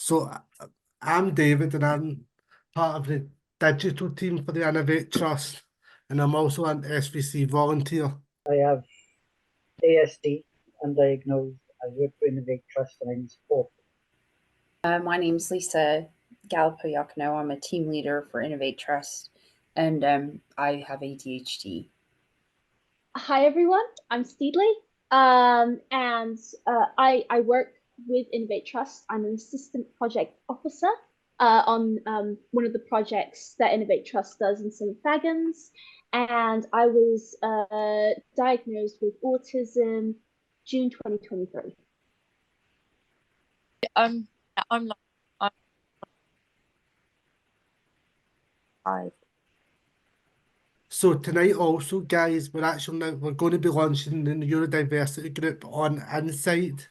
So I'm David and I'm part of the digital team for the Innovate Trust, and I'm also an SVC volunteer. I have ASD, undiagnosed. I work for Innovate Trust and I'm support. My name's Lisa Galapoyakno. I'm a team leader for Innovate Trust, and I have ADHD. Hi everyone, I'm Steedley, and I work with Innovate Trust. I'm an assistant project officer on one of the projects that Innovate Trust does in St. Fagans, and I was diagnosed with autism June 2023. I'm So tonight also, guys, we're going to be launching the Neurodiversity group on Insight.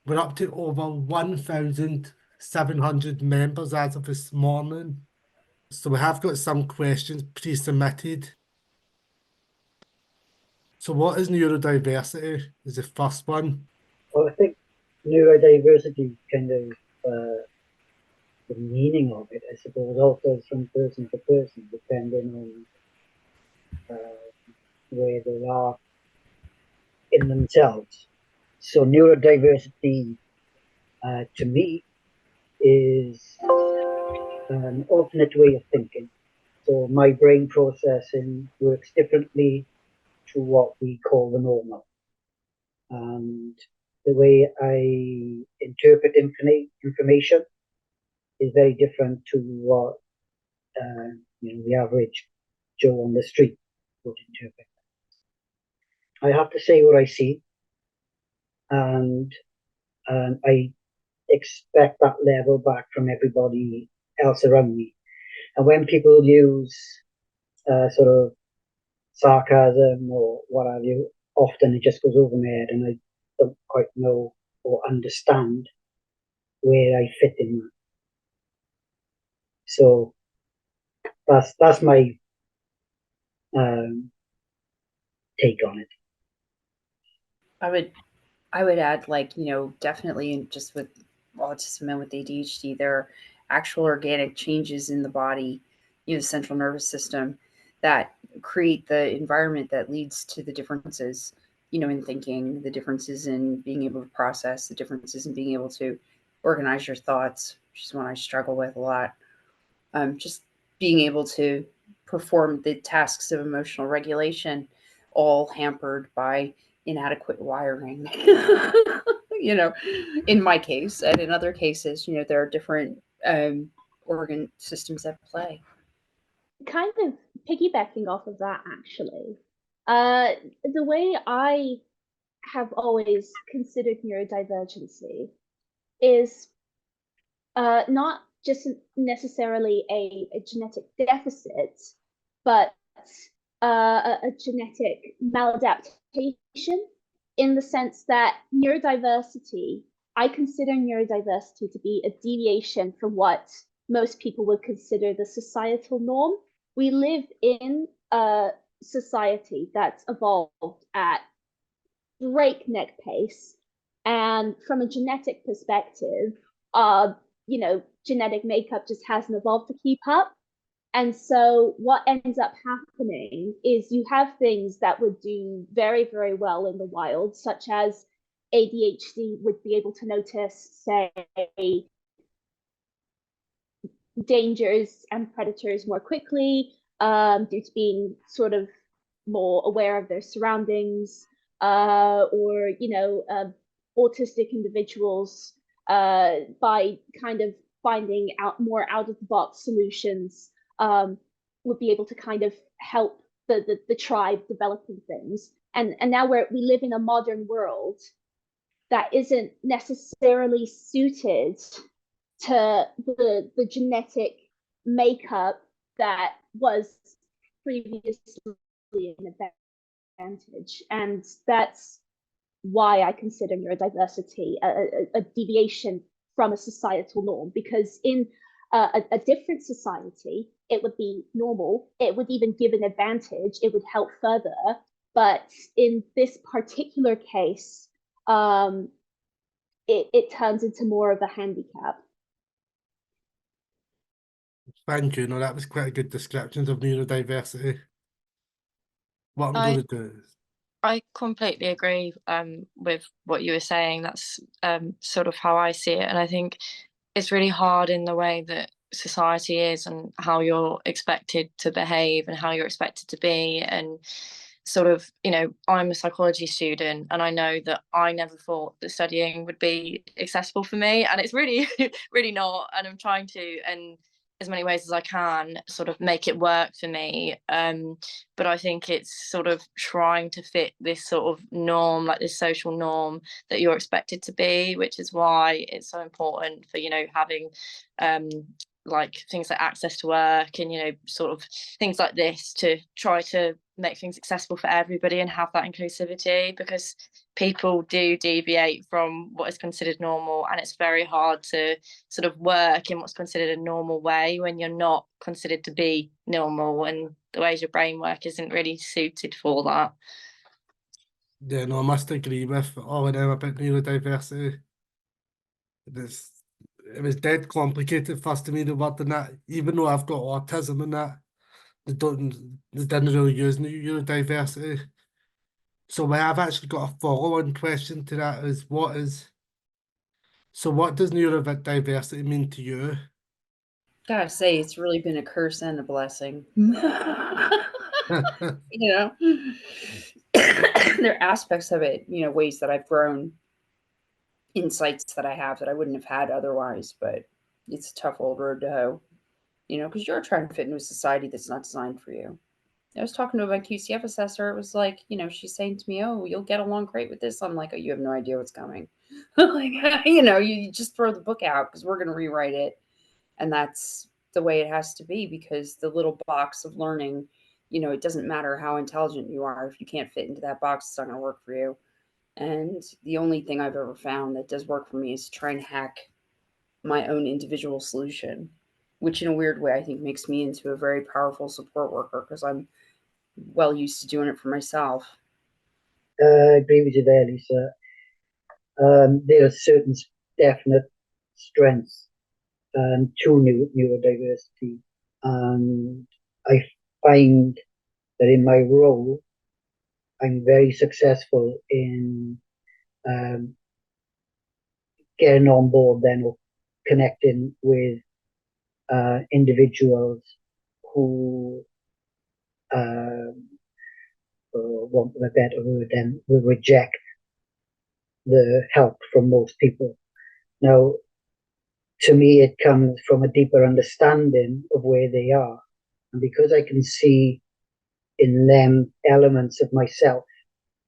We're up to over 1,700 members as of this morning. So we have got some questions pre-submitted. So what is neurodiversity? Is the first one. Well, I think neurodiversity kind of the meaning of it, I suppose, alters from person to person, depending on where they are in themselves. So neurodiversity, to me, is an alternate way of thinking. So my brain processing works differently to what we call the normal. And the way I interpret information is very different to what the average Joe on the street would interpret. I have to say what I see, and I expect that level back from everybody else around me. And when people use sort of sarcasm or what have you, often it just goes over my head, and I don't quite know or understand where I fit in that. So that's my take on it. I would add, definitely just with autism and with ADHD, there are actual organic changes in the body, the central nervous system, that create the environment that leads to the differences, in thinking, the differences in being able to process, the differences in being able to organize your thoughts, which is one I struggle with a lot. Just being able to perform the tasks of emotional regulation, all hampered by inadequate wiring. In my case, and in other cases, there are different organ systems at play. Kind of piggybacking off of that, actually, the way I have always considered neurodivergency is not just necessarily a genetic deficit, but a genetic maladaptation, in the sense that neurodiversity, I consider neurodiversity to be a deviation from what most people would consider the societal norm. We live in a society that's evolved at breakneck pace, and from a genetic perspective, genetic makeup just hasn't evolved to keep up. And so what ends up happening is you have things that would do very, very well in the wild, such as ADHD would be able to notice, say, dangers and predators more quickly, due to being sort of more aware of their surroundings, or autistic individuals, by kind of finding out more out of the box solutions, would be able to kind of help the tribe developing things. And now we live in a modern world that isn't necessarily suited to the genetic makeup that was previously an advantage. And that's why I consider neurodiversity a deviation from a societal norm, because in a different society, it would be normal. It would even give an advantage. It would help further. But in this particular case, it turns into more of a handicap. Thank you. No, that was quite a good description of neurodiversity. What I'm going to do is, I completely agree with what you were saying. That's sort of how I see it. And I think it's really hard in the way that society is and how you're expected to behave and how you're expected to be. And sort of, I'm a psychology student, and I know that I never thought that studying would be accessible for me. And it's really, really not. And I'm trying to, and as many ways as I can, sort of make it work for me. But I think it's sort of trying to fit this sort of norm, like this social norm that you're expected to be, which is why it's so important for, having like things like access to work and, sort of things like this, to try to make things accessible for everybody and have that inclusivity, because people do deviate from what is considered normal, and it's very hard to sort of work in what's considered a normal way when you're not considered to be normal, and the ways your brain work isn't really suited for that. yeah, no, I must agree with all of them about neurodiversity. It was dead complicated first to me, the word and that, even though I've got autism and that, they didn't really use neurodiversity. So I have actually got a follow-on question to that is what does neurodiversity mean to you? Gotta say, it's really been a curse and a blessing. There are aspects of it, ways that I've grown, insights that I have that I wouldn't have had otherwise, but it's a tough old road to hoe, because you're trying to fit into a society that's not designed for you. I was talking to my QCF assessor. It was like, she's saying to me, "Oh, you'll get along great with this." I'm like, "Oh, you have no idea what's coming." Like, you just throw the book out because we're going to rewrite it. And that's the way it has to be, because the little box of learning, it doesn't matter how intelligent you are. If you can't fit into that box, it's not going to work for you. And the only thing I've ever found that does work for me is to try and hack my own individual solution, which in a weird way, I think makes me into a very powerful support worker, because I'm well used to doing it for myself. I agree with you there, Lisa. There are certain definite strengths to neurodiversity, and I find that in my role, I'm very successful in getting on board then, or connecting with individuals who, for want of a better word, then will reject the help from most people. Now, to me, it comes from a deeper understanding of where they are. And because I can see in them elements of myself,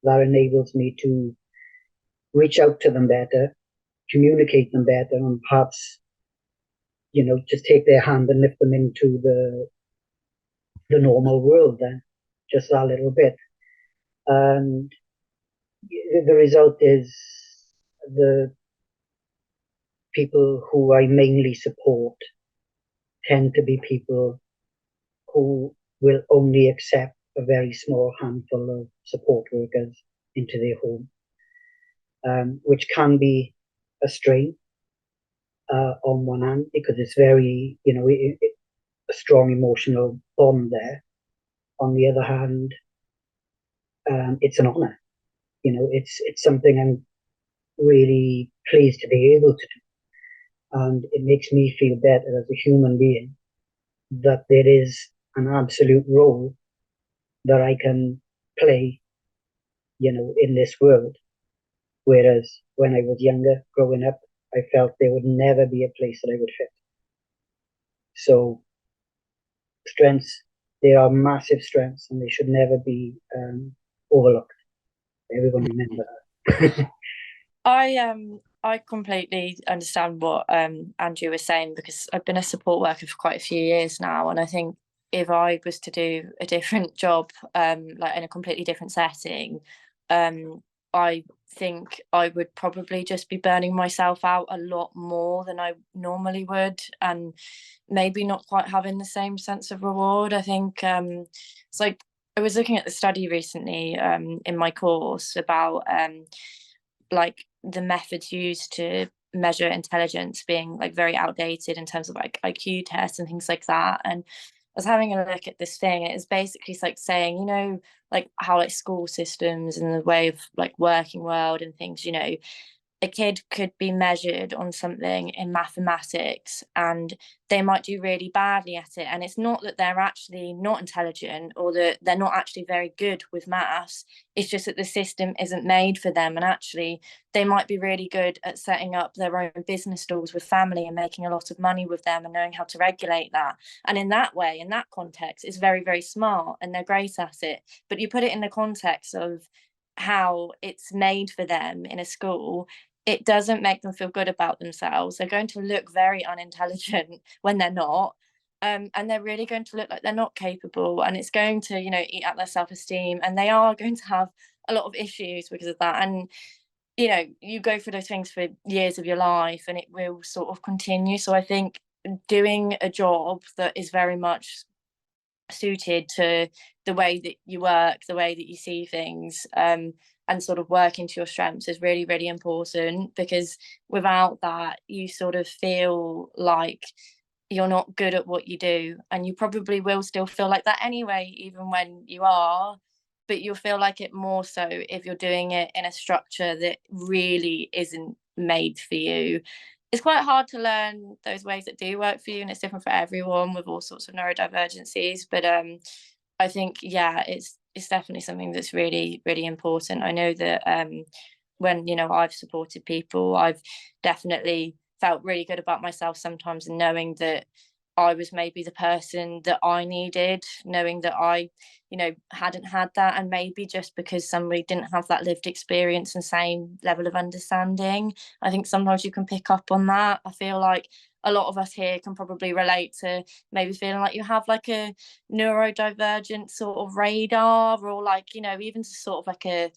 that enables me to reach out to them better, communicate them better, and perhaps, just take their hand and lift them into the normal world then, just that little bit. And the result is the people who I mainly support tend to be people who will only accept a very small handful of support workers into their home, which can be a strain on one hand, because it's very, a strong emotional bond there. On the other hand, it's an honor. It's something I'm really pleased to be able to do. And it makes me feel better as a human being that there is an absolute role that I can play, in this world. Whereas when I was younger, growing up, I felt there would never be a place that I would fit. So strengths, they are massive strengths, and they should never be overlooked. Everyone remember that. I completely understand what Andrew was saying, because I've been a support worker for quite a few years now, and I think if I was to do a different job, like in a completely different setting, I think I would probably just be burning myself out a lot more than I normally would, and maybe not quite having the same sense of reward. I think it's like, I was looking at the study recently in my course about like the methods used to measure intelligence being like very outdated in terms of like IQ tests and things like that. And I was having a look at this thing, and it was basically like saying, you know, like how like school systems and the way of like working world and things, you know, a kid could be measured on something in mathematics and they might do really badly at it. And it's not that they're actually not intelligent or that they're not actually very good with maths. It's just that the system isn't made for them. And actually, they might be really good at setting up their own business stalls with family and making a lot of money with them and knowing how to regulate that. And in that way, in that context, it's very, very smart and they're great at it. But you put it in the context of how it's made for them in a school, it doesn't make them feel good about themselves. They're going to look very unintelligent when they're not. And they're really going to look like they're not capable. And it's going to, you know, eat at their self-esteem. And they are going to have a lot of issues because of that. And, you know, you go through those things for years of your life and it will sort of continue. So I think doing a job that is very much suited to the way that you work, the way that you see things, and sort of working to your strengths is really, really important, because without that, you sort of feel like you're not good at what you do. And you probably will still feel like that anyway, even when you are, but you'll feel like it more so if you're doing it in a structure that really isn't made for you. It's quite hard to learn those ways that do work for you, and it's different for everyone with all sorts of neurodivergencies. But I think, yeah, it's definitely something that's really, really important. I know that when, you know, I've supported people, I've definitely felt really good about myself sometimes, and knowing that I was maybe the person that I needed, knowing that I, you know, hadn't had that, and maybe just because somebody didn't have that lived experience and same level of understanding. I think sometimes you can pick up on that. I feel like a lot of us here can probably relate to maybe feeling like you have like a neurodivergent sort of radar, or like, you know, even sort of like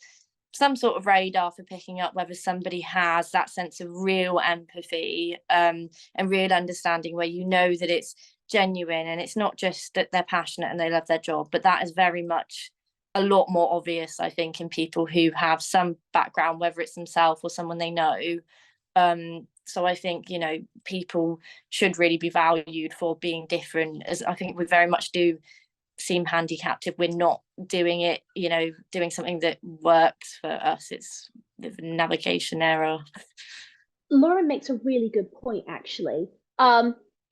some sort of radar for picking up whether somebody has that sense of real empathy, and real understanding, where you know that it's genuine and it's not just that they're passionate and they love their job. But that is very much a lot more obvious, I think, in people who have some background, whether it's themselves or someone they know. So I think, you know, people should really be valued for being different, as I think we very much do seem handicapped if we're not doing it, you know, doing something that works for us. It's the navigation error. Lauren makes a really good point, actually.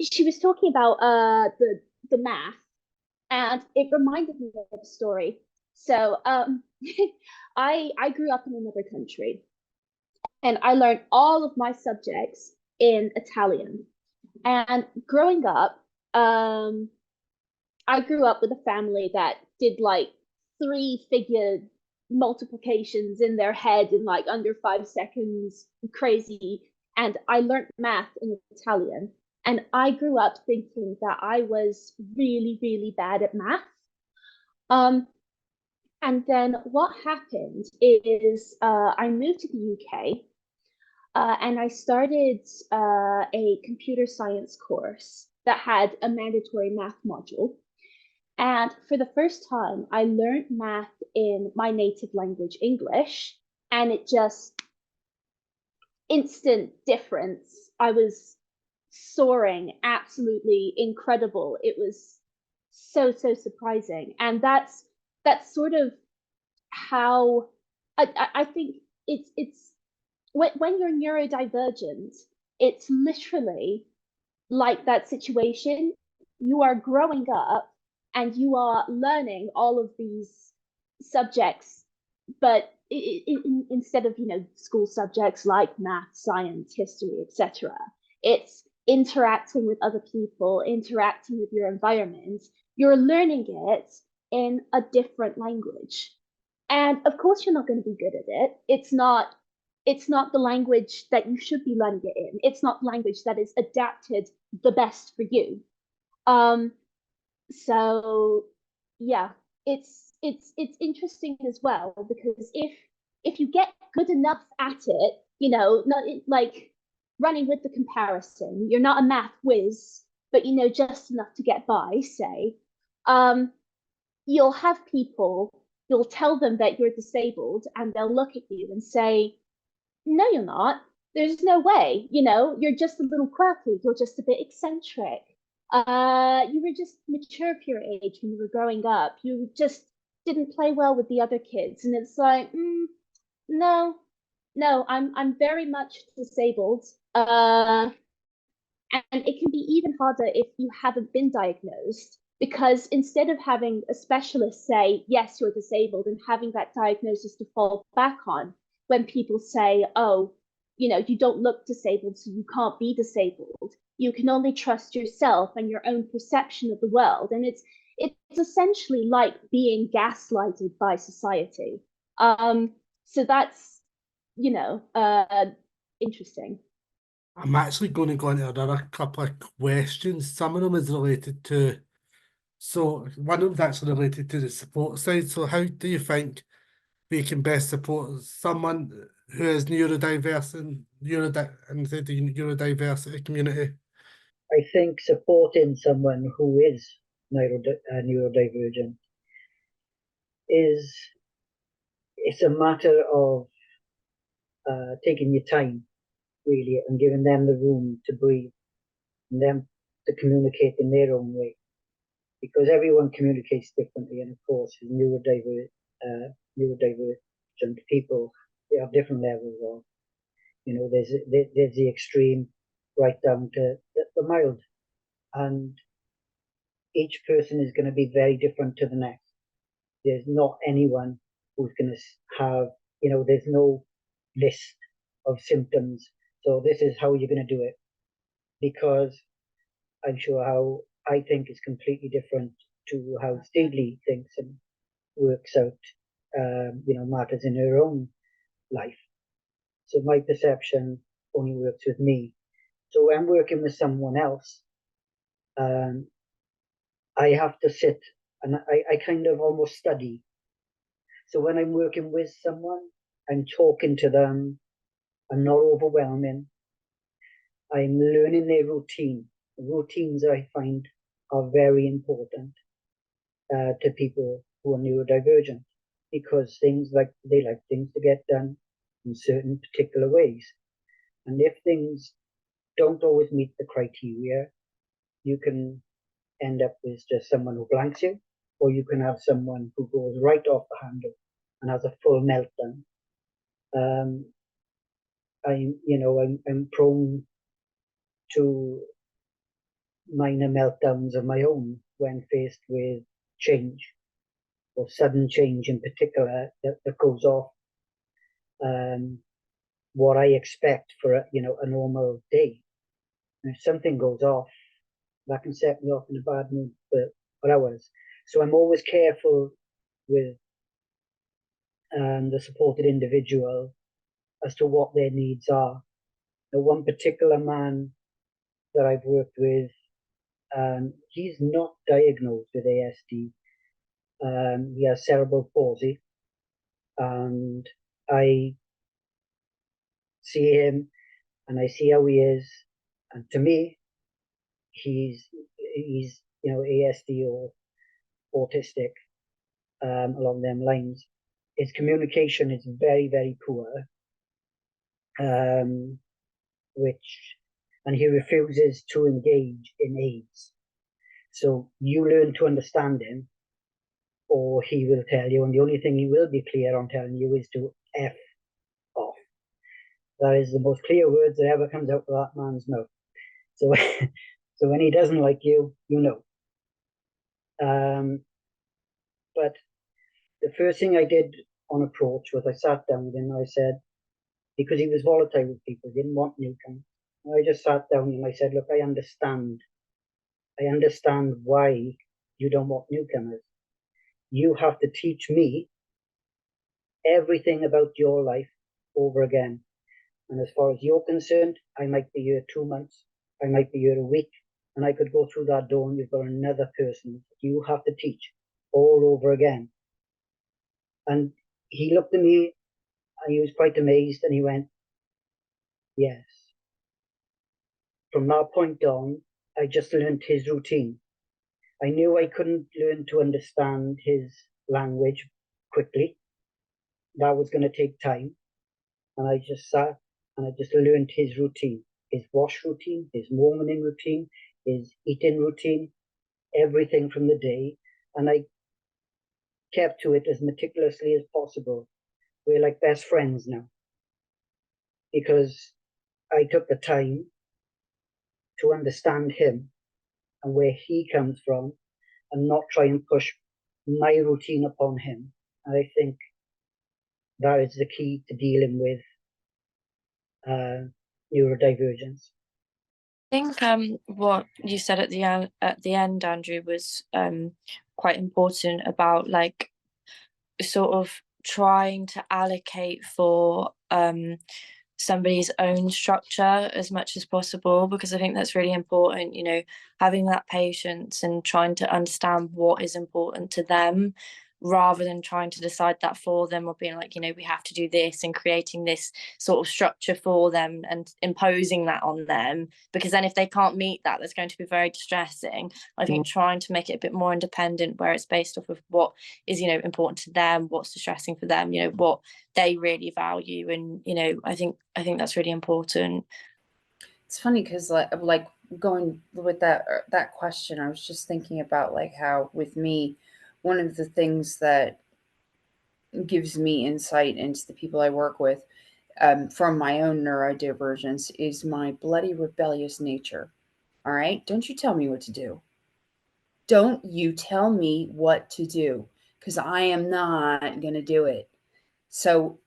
She was talking about the math, and it reminded me of a story. So I grew up in another country, and I learned all of my subjects in Italian. And growing up, I grew up with a family that did like 3-figure multiplications in their head in like under 5 seconds, crazy. And I learned math in Italian. And I grew up thinking that I was really, really bad at math. And then what happened is I moved to the UK, and I started a computer science course that had a mandatory math module. And for the first time, I learned math in my native language, English, and it just instant difference. I was soaring, absolutely incredible. It was so surprising. And that's sort of how I think it's when you're neurodivergent, it's literally like that situation. You are growing up and you are learning all of these subjects, but instead of, you know, school subjects like math, science, history, etc., it's interacting with other people, interacting with your environment. You're learning it in a different language, and of course you're not going to be good at it. It's not the language that you should be learning it in. It's not language that is adapted the best for you. So yeah, it's interesting as well, because if you get good enough at it, you know, not like running with the comparison, you're not a math whiz, but you know just enough to get by, say, you'll have people, you'll tell them that you're disabled, and they'll look at you and say, no, you're not. there's no way, you know, you're just a little quirky, you're just a bit eccentric. You were just mature for your age when you were growing up. You just didn't play well with the other kids. And it's like, no, I'm very much disabled. And it can be even harder if you haven't been diagnosed, because instead of having a specialist say, yes, you're disabled, and having that diagnosis to fall back on, when people say, oh, you know, you don't look disabled, so you can't be disabled, you can only trust yourself and your own perception of the world. And it's essentially like being gaslighted by society. So that's, you know, interesting. I'm actually going to go into another couple of questions. Some of them is related to, so one of them's actually related to the support side. So how do you think we can best support someone who is neurodiverse and inside the neurodiversity community? I think supporting someone who is neurodivergent it's a matter of taking your time, really, and giving them the room to breathe and them to communicate in their own way, because everyone communicates differently. And of course, neurodivergent people, they have different levels of, you know, there's the extreme right down to the mild, and each person is going to be very different to the next. There's not anyone who's going to have, you know, there's no list of symptoms, so this is how you're going to do it, because I'm sure how I think is completely different to how Steedley thinks and works out, you know, matters in her own life. So my perception only works with me. So when I'm working with someone else, I have to sit and I kind of almost study. So when I'm working with someone, I'm talking to them, I'm not overwhelming, I'm learning their routine. Routines I find are very important to people who are neurodivergent, because things like they like things to get done in certain particular ways. And if things don't always meet the criteria, you can end up with just someone who blanks you, or you can have someone who goes right off the handle and has a full meltdown. I'm prone to minor meltdowns of my own when faced with change, or sudden change in particular that goes off what I expect for a normal day. And if something goes off, that can set me off in a bad mood for hours. So I'm always careful with the supported individual as to what their needs are. Now, one particular man that I've worked with, he's not diagnosed with ASD. He has cerebral palsy, and I see him and I see how he is, and to me, he's ASD or autistic, along them lines. His communication is very, very poor, and he refuses to engage in aids. So you learn to understand him, or he will tell you, and the only thing he will be clear on telling you is to F off. That is the most clear words that ever comes out of that man's mouth. So, so when he doesn't like you, you know. But the first thing I did on approach was I sat down with him and I said, because he was volatile with people, he didn't want newcomers. I just sat down and I said, look, I understand why you don't want newcomers. You have to teach me everything about your life over again. And as far as you're concerned, I might be here 2 months, I might be here a week, and I could go through that door and you've got another person that you have to teach all over again. And he looked at me and he was quite amazed and he went, yes. From that point on, I just learned his routine. I knew I couldn't learn to understand his language quickly. That was going to take time. And I just sat and I just learned his routine, his wash routine, his morning routine, his eating routine, everything from the day, and I kept to it as meticulously as possible. We're like best friends now, because I took the time to understand him and where he comes from, and not try and push my routine upon him. And I think that is the key to dealing with neurodivergence. I think what you said at the end, Andrew, was quite important about like sort of trying to allocate for somebody's own structure as much as possible, because I think that's really important, you know, having that patience and trying to understand what is important to them rather than trying to decide that for them, or being like, you know, we have to do this and creating this sort of structure for them and imposing that on them, because then if they can't meet that, that's going to be very distressing. I think trying to make it a bit more independent, where it's based off of what is, you know, important to them, what's distressing for them, you know, what they really value. And, you know, I think that's really important. It's funny because like going with that question, I was just thinking about like how with me, one of the things that gives me insight into the people I work with from my own neurodivergence is my bloody rebellious nature. All right, don't you tell me what to do. Don't you tell me what to do, because I am not going to do it. So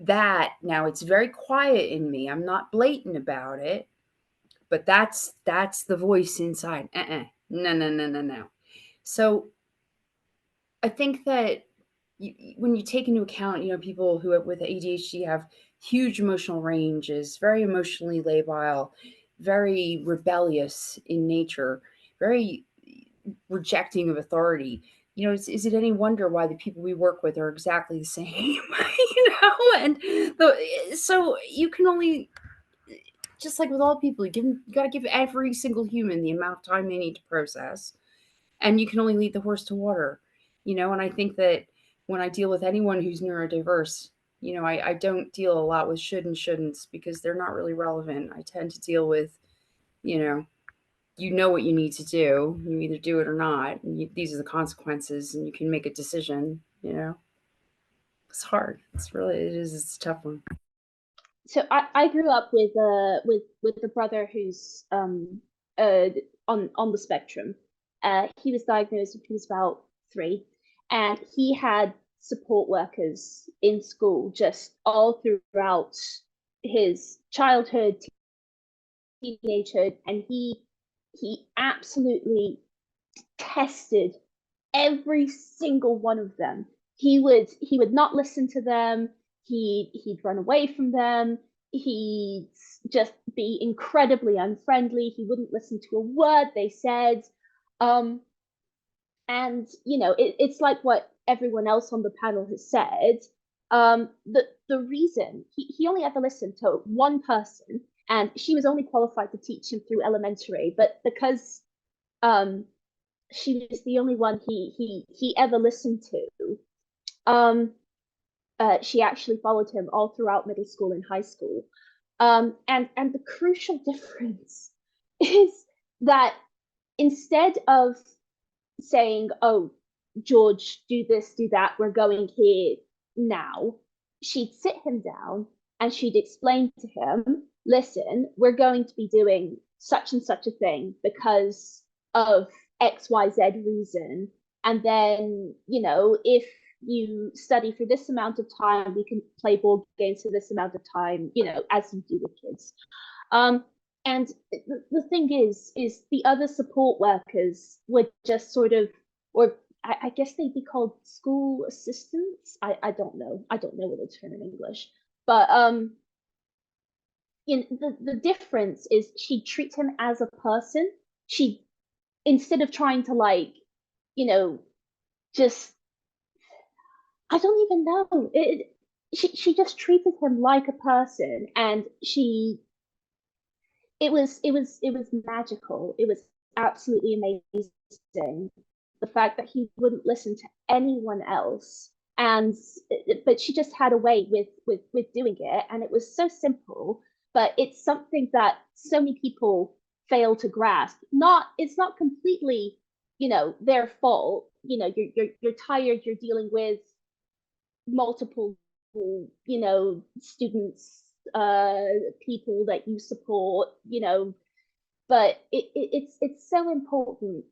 that, now it's very quiet in me. I'm not blatant about it, but that's the voice inside. No. So I think that when you take into account, you know, people who with ADHD have huge emotional ranges, very emotionally labile, very rebellious in nature, very rejecting of authority. You know, is it any wonder why the people we work with are exactly the same? You know, and so you can only, just like with all people, you got to give every single human the amount of time they need to process, and you can only lead the horse to water. You know, and I think that when I deal with anyone who's neurodiverse, you know, I don't deal a lot with should and shouldn'ts, because they're not really relevant. I tend to deal with, you know what you need to do. You either do it or not. And these are the consequences, and you can make a decision. You know, it's hard. It's a tough one. So I grew up with a brother who's on the spectrum. He was diagnosed when he was about 3, and he had support workers in school just all throughout his childhood, teenagehood, and he absolutely detested every single one of them. He would not listen to them. He'd run away from them. He'd just be incredibly unfriendly. He wouldn't listen to a word they said. And you know, it's like what everyone else on the panel has said. The reason he only ever listened to one person, and she was only qualified to teach him through elementary, but because she was the only one he ever listened to, she actually followed him all throughout middle school and high school. And the crucial difference is that instead of saying, "Oh, George, do this, do that, we're going here now," she'd sit him down and she'd explain to him, "Listen, we're going to be doing such and such a thing because of XYZ reason. And then, you know, if you study for this amount of time, we can play board games for this amount of time," you know, as you do with kids. And the thing is the other support workers were just sort of, or I guess they'd be called school assistants. I don't know what the term in English, but you know, the difference is she'd treat him as a person. She, instead of trying to, like, you know, just, I don't even know, she just treated him like a person, and it was magical. It was absolutely amazing, the fact that he wouldn't listen to anyone else, and but she just had a way with doing it, and it was so simple. but it's something that so many people fail to grasp. It's not completely, their fault. You're tired, you're dealing with multiple, students, people that you support, but it's so important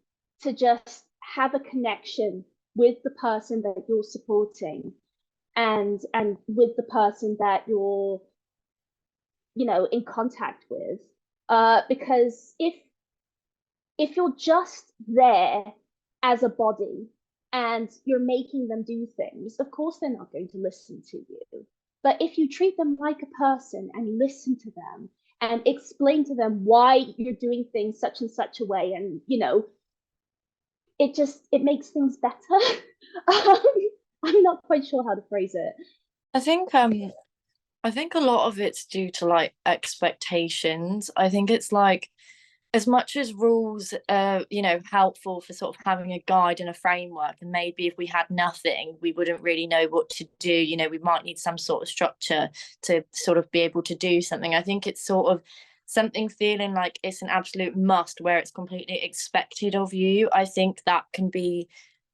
to just have a connection with the person that you're supporting, and with the person that you're in contact with, because if you're just there as a body and you're making them do things, of course they're not going to listen to you. But if you treat them like a person and listen to them and explain to them why you're doing things such and such a way, and it makes things better. I'm not quite sure how to phrase it. I think a lot of it's due to like expectations. I think it's like, as much as rules are, helpful for sort of having a guide and a framework, and maybe if we had nothing, we wouldn't really know what to do. We might need some sort of structure to sort of be able to do something. I think it's sort of something feeling like it's an absolute must, where it's completely expected of you. I think that can be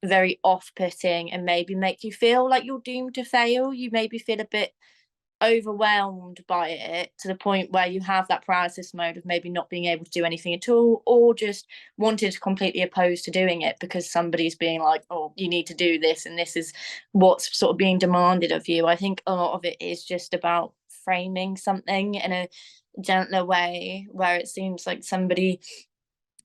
very off-putting and maybe make you feel like you're doomed to fail. You maybe feel a bit overwhelmed by it, to the point where you have that paralysis mode of maybe not being able to do anything at all, or just wanted to completely oppose to doing it because somebody's being like, oh, you need to do this and this is what's sort of being demanded of you. I think a lot of it is just about framing something in a gentler way, where it seems like somebody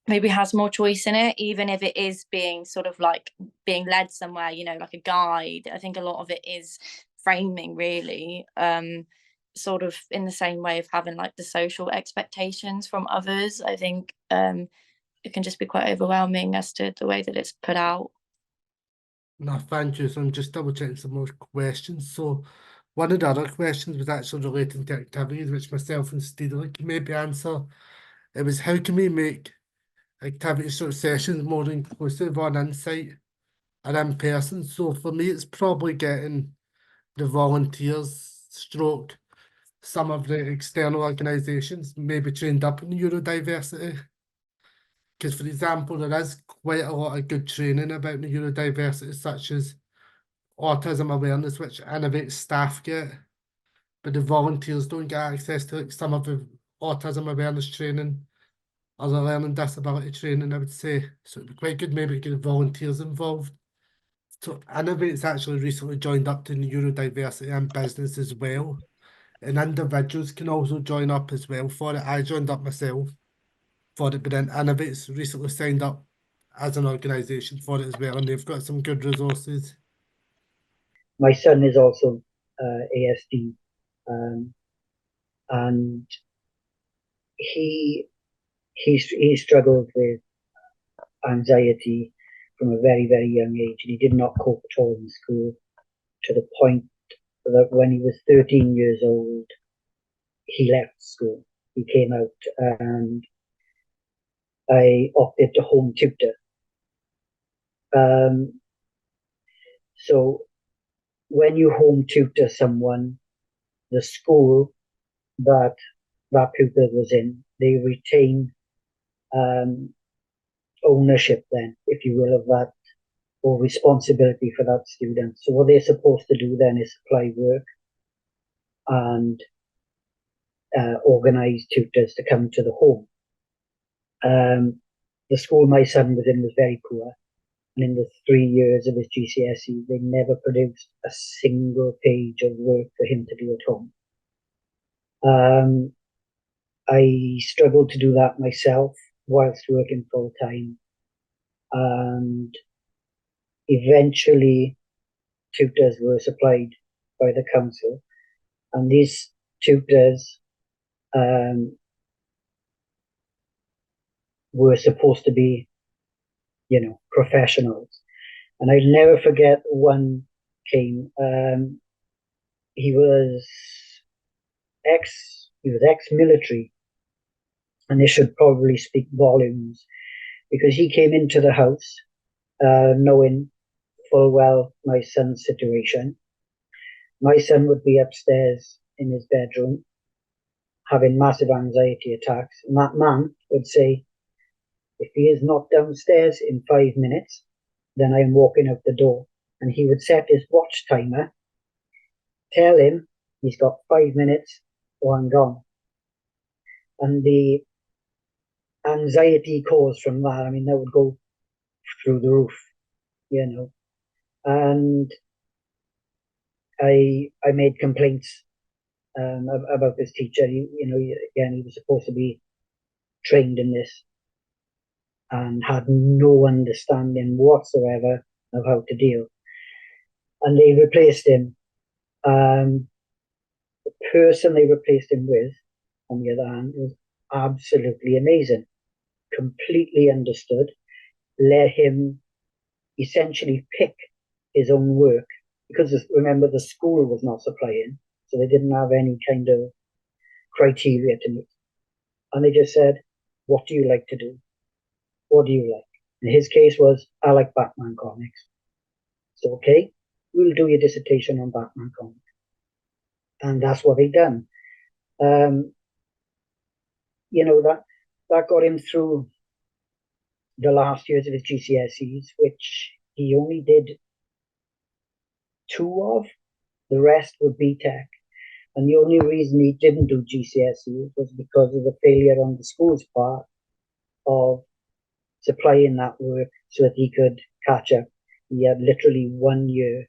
maybe has more choice in it, even if it is being sort of like being led somewhere, like a guide. I think a lot of it is framing, really, sort of in the same way of having like the social expectations from others. I think it can just be quite overwhelming as to the way that it's put out. No, thank you. So I'm just double checking some more questions. So one of the other questions was actually relating to activities, which myself and Steve can maybe answer. It was, how can we make activity sort of sessions more inclusive on insight and in person? So for me, it's probably getting the volunteers stroke some of the external organisations maybe trained up in neurodiversity. Because, for example, there is quite a lot of good training about neurodiversity, such as autism awareness, which Innovate staff get, but the volunteers don't get access to like some of the autism awareness training or the learning disability training, I would say. So it'd be quite good maybe to get volunteers involved. So Innovate's actually recently joined up to neurodiversity and business as well. And individuals can also join up as well for it. I joined up myself for it, but then Innovate's recently signed up as an organisation for it as well, and they've got some good resources. My son is also ASD, and he struggled with anxiety from a very, very young age, and he did not cope at all in school, to the point that when he was 13 years old, he left school. He came out, and I opted to home tutor. So when you home tutor someone, the school that pupil was in, they retain ownership then, if you will, of that, or responsibility for that student. So what they're supposed to do then is supply work and organise tutors to come to the home. The school my son was in was very poor, and in the 3 years of his GCSE, they never produced a single page of work for him to do at home. I struggled to do that myself whilst working full time, and eventually tutors were supplied by the council, and these tutors were supposed to be, professionals. And I'll never forget one came. He was ex-military, and this should probably speak volumes, because he came into the house knowing full well my son's situation. My son would be upstairs in his bedroom, having massive anxiety attacks. And that man would say, if he is not downstairs in 5 minutes, then I am walking out the door. And he would set his watch timer, tell him he's got 5 minutes or I'm gone. And the anxiety caused from that, I mean, that would go through the roof, you know. And I made complaints about this teacher. Again, he was supposed to be trained in this and had no understanding whatsoever of how to deal. And they replaced him. The person they replaced him with, on the other hand, was absolutely amazing. Completely understood. Let him essentially pick his own work, because remember, the school was not supplying, so they didn't have any kind of criteria to meet. And they just said, what do you like to do? What do you like? And his case was, I like Batman comics. So, okay, we'll do your dissertation on Batman comics. And that's what they done. That got him through the last years of his GCSEs, which he only did 2 of. The rest were BTEC. And the only reason he didn't do GCSEs was because of the failure on the school's part of supplying that work so that he could catch up. He had literally 1 year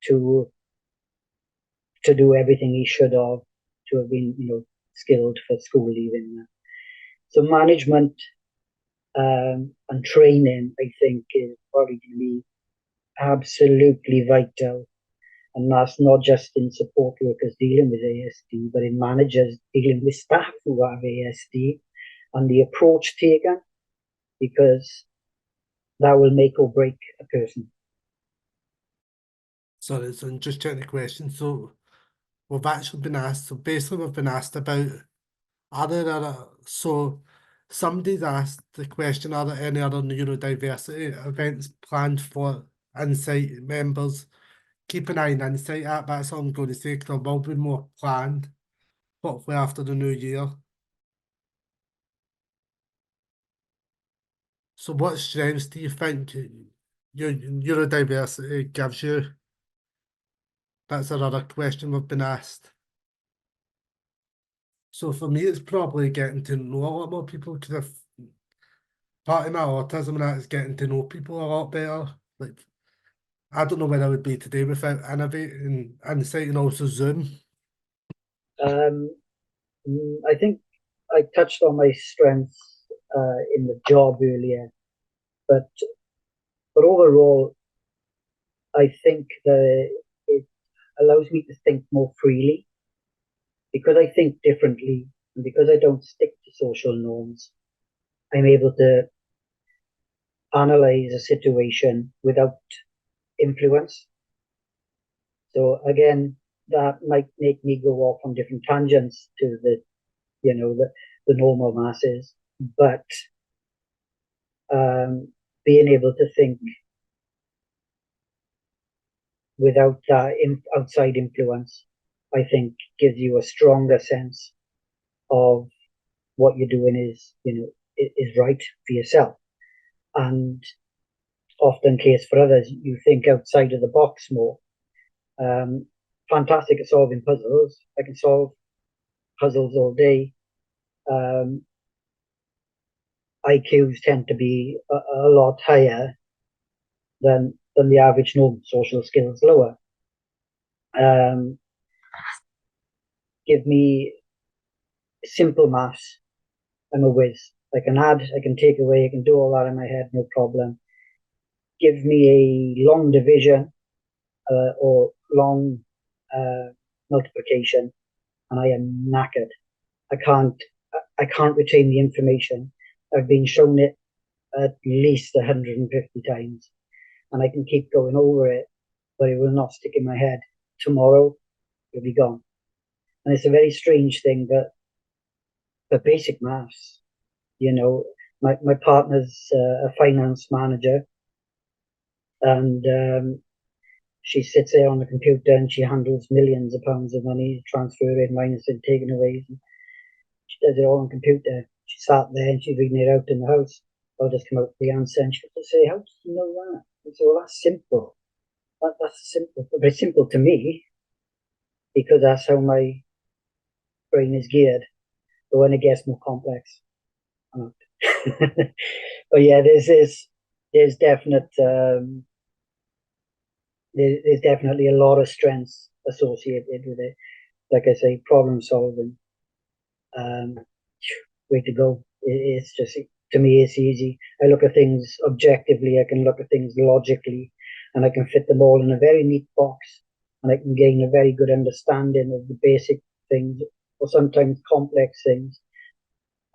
to do everything he should have, to have been, skilled for school leaving. So management and training, I think, is probably to me absolutely vital. And that's not just in support workers dealing with ASD, but in managers dealing with staff who have ASD, and the approach taken, because that will make or break a person. Sorry, so just checking the question. So we've actually been asked, so basically we've been asked about, so somebody's asked the question, are there any other neurodiversity events planned for Insight members? Keep an eye on Insight app, that's all I'm going to say, because there will be more planned, hopefully after the new year. So what strengths do you think your neurodiversity gives you? That's another question we've been asked. So for me, it's probably getting to know a lot more people, because part of my autism and that is getting to know people a lot better. Like, I don't know where I would be today without Innovate and Insight and also Zoom. I think I touched on my strengths in the job earlier, but overall, I think that it allows me to think more freely, because I think differently, and because I don't stick to social norms. I'm able to analyze a situation without influence. So again, that might make me go off on different tangents to the normal masses, but being able to think without that outside influence, I think, gives you a stronger sense of what you're doing is right for yourself. And often case for others, you think outside of the box more. Fantastic at solving puzzles. I can solve puzzles all day. IQs tend to be a lot higher than the average norm. Social skills lower. Give me simple maths, I'm a whiz. I can add, I can take away, I can do all that in my head, no problem. Give me a long division or long multiplication, and I am knackered. I can't retain the information. I've been shown it at least 150 times, and I can keep going over it, but it will not stick in my head. Tomorrow, it'll be gone. And it's a very strange thing, but basic maths, my partner's a finance manager, and she sits there on the computer and she handles millions of pounds of money, transferring, minusing, taking away. She does it all on computer. She sat there and she's reading it out in the house. I'll just come out with the answer and she'll just say, how do you know that? I say, well, that's simple. That's simple. Very simple to me because that's how my brain is geared. But when it gets more complex, I'm out. But yeah, there's definite there's definitely a lot of strengths associated with it. Like I say, problem solving. Way to go. It's just, to me, it's easy. I look at things objectively, I can look at things logically, and I can fit them all in a very neat box, and I can gain a very good understanding of the basic things, or sometimes complex things.